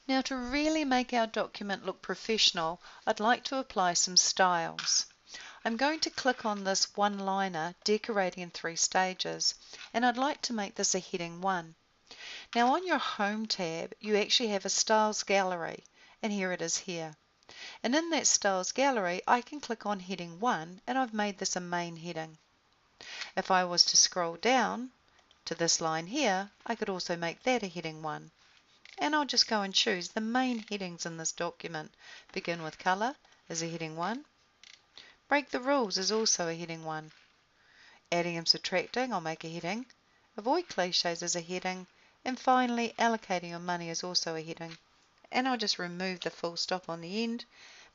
Now, to really make our document look professional, I'd like to apply some styles. I'm going to click on this one-liner, decorating in 3 stages, and I'd like to make this a heading 1. Now on your Home tab, you actually have a Styles Gallery, and here it is here. And in that Styles Gallery, I can click on heading 1, and I've made this a main heading. If I was to scroll down to this line here, I could also make that a heading 1. And I'll just go and choose the main headings in this document. Begin with Colour is a heading 1. Break the Rules is also a heading 1. Adding and Subtracting, I'll make a heading. Avoid Cliches is a heading. And finally, Allocating Your Money is also a heading. And I'll just remove the full stop on the end,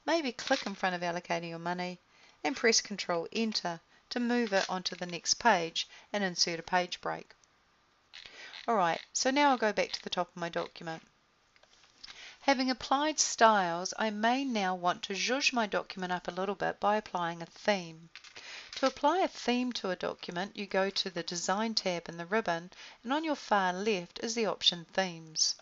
maybe click in front of Allocating Your Money, and press Ctrl Enter to move it onto the next page and insert a page break. Alright, so now I'll go back to the top of my document. Having applied styles, I may now want to zhuzh my document up a little bit by applying a theme. To apply a theme to a document, you go to the Design tab in the ribbon, and on your far left is the option Themes.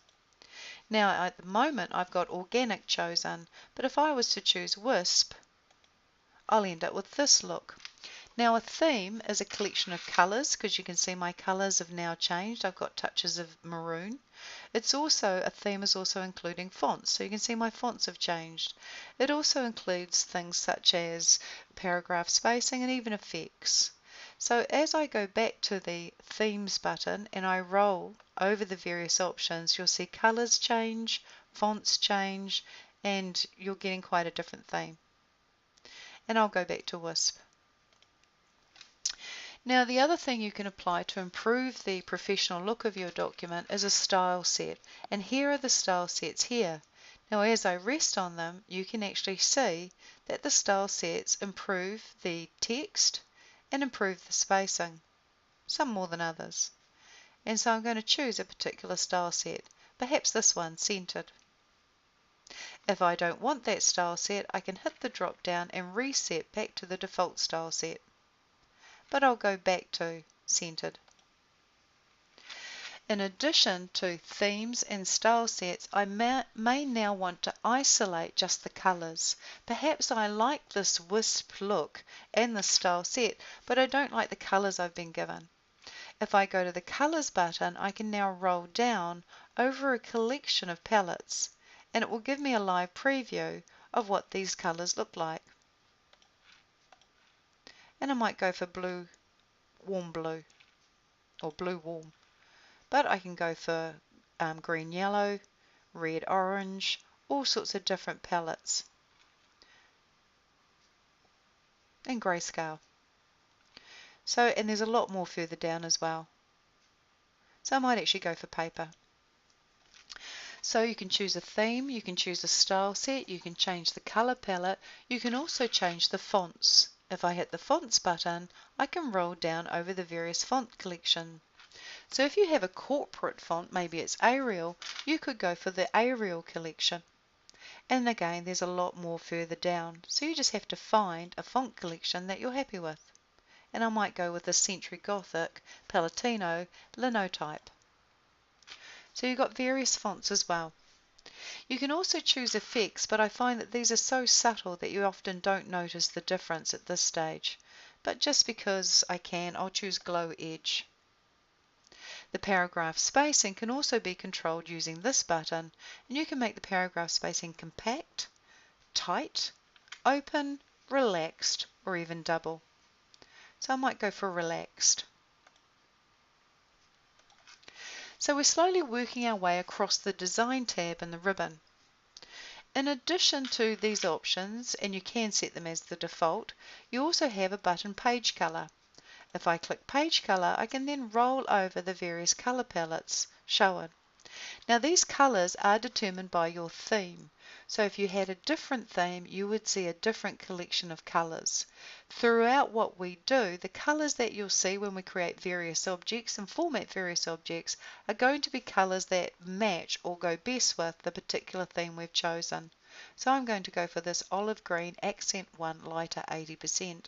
Now at the moment I've got Organic chosen, but if I was to choose Wisp, I'll end up with this look. Now a theme is a collection of colours, because you can see my colours have now changed. I've got touches of maroon. It's also, a theme is also including fonts, so you can see my fonts have changed. It also includes things such as paragraph spacing and even effects. So as I go back to the Themes button and I roll over the various options, you'll see colours change, fonts change, and you're getting quite a different theme. And I'll go back to Wisp. Now the other thing you can apply to improve the professional look of your document is a style set, and here are the style sets here. Now as I rest on them, you can actually see that the style sets improve the text and improve the spacing, some more than others. And so I'm going to choose a particular style set, perhaps this one, Centered. If I don't want that style set, I can hit the drop down and reset back to the default style set. But I'll go back to Centered. In addition to themes and style sets, I may now want to isolate just the colours. Perhaps I like this wisp look and the style set, but I don't like the colours I've been given. If I go to the Colours button, I can now roll down over a collection of palettes, and it will give me a live preview of what these colours look like. And I might go for blue, warm blue, or blue warm. But I can go for green yellow, red orange, all sorts of different palettes. And grayscale. So, and there's a lot more further down as well. So I might actually go for paper. So you can choose a theme, you can choose a style set, you can change the color palette, you can also change the fonts. If I hit the Fonts button, I can roll down over the various font collection. So if you have a corporate font, maybe it's Arial, you could go for the Arial collection. And again, there's a lot more further down. So you just have to find a font collection that you're happy with. And I might go with the Century Gothic, Palatino, Linotype. So you've got various fonts as well. You can also choose effects, but I find that these are so subtle that you often don't notice the difference at this stage. But just because I can, I'll choose Glow Edge. The paragraph spacing can also be controlled using this button, and you can make the paragraph spacing compact, tight, open, relaxed, or even double. So I might go for relaxed. So we're slowly working our way across the Design tab in the ribbon. In addition to these options, and you can set them as the default, you also have a button Page Color. If I click Page Color, I can then roll over the various color palettes shown. Now these colors are determined by your theme. So if you had a different theme, you would see a different collection of colors. Throughout what we do, the colors that you'll see when we create various objects and format various objects are going to be colors that match or go best with the particular theme we've chosen. So I'm going to go for this olive green accent 1 lighter 80%.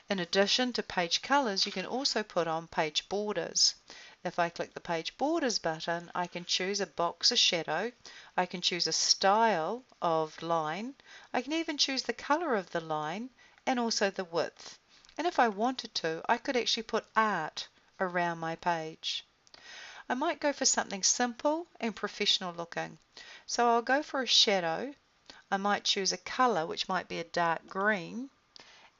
In addition to page colors, you can also put on page borders. If I click the Page Borders button, I can choose a box or shadow, I can choose a style of line, I can even choose the color of the line and also the width. And if I wanted to, I could actually put art around my page. I might go for something simple and professional looking. So I'll go for a shadow. I might choose a color, which might be a dark green,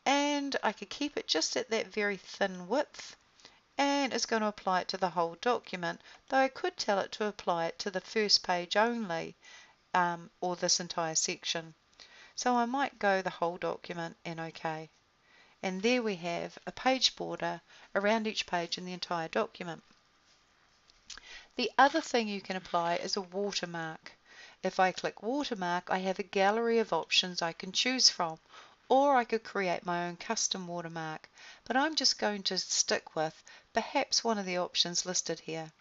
and I could keep it just at that very thin width, and it's going to apply it to the whole document, though I could tell it to apply it to the first page only, or this entire section. So I might go the whole document and OK. And there we have a page border around each page in the entire document. The other thing you can apply is a watermark. If I click Watermark, I have a gallery of options I can choose from, or I could create my own custom watermark, but I'm just going to stick with perhaps one of the options listed here.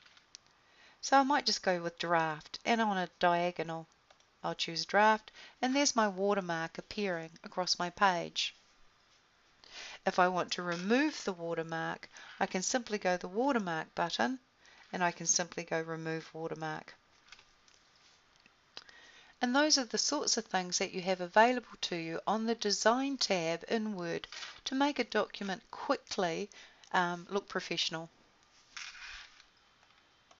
So I might just go with Draft, and on a diagonal I'll choose Draft, and there's my watermark appearing across my page. If I want to remove the watermark, I can simply go the Watermark button, and I can simply go Remove Watermark. And those are the sorts of things that you have available to you on the Design tab in Word to make a document quickly look professional.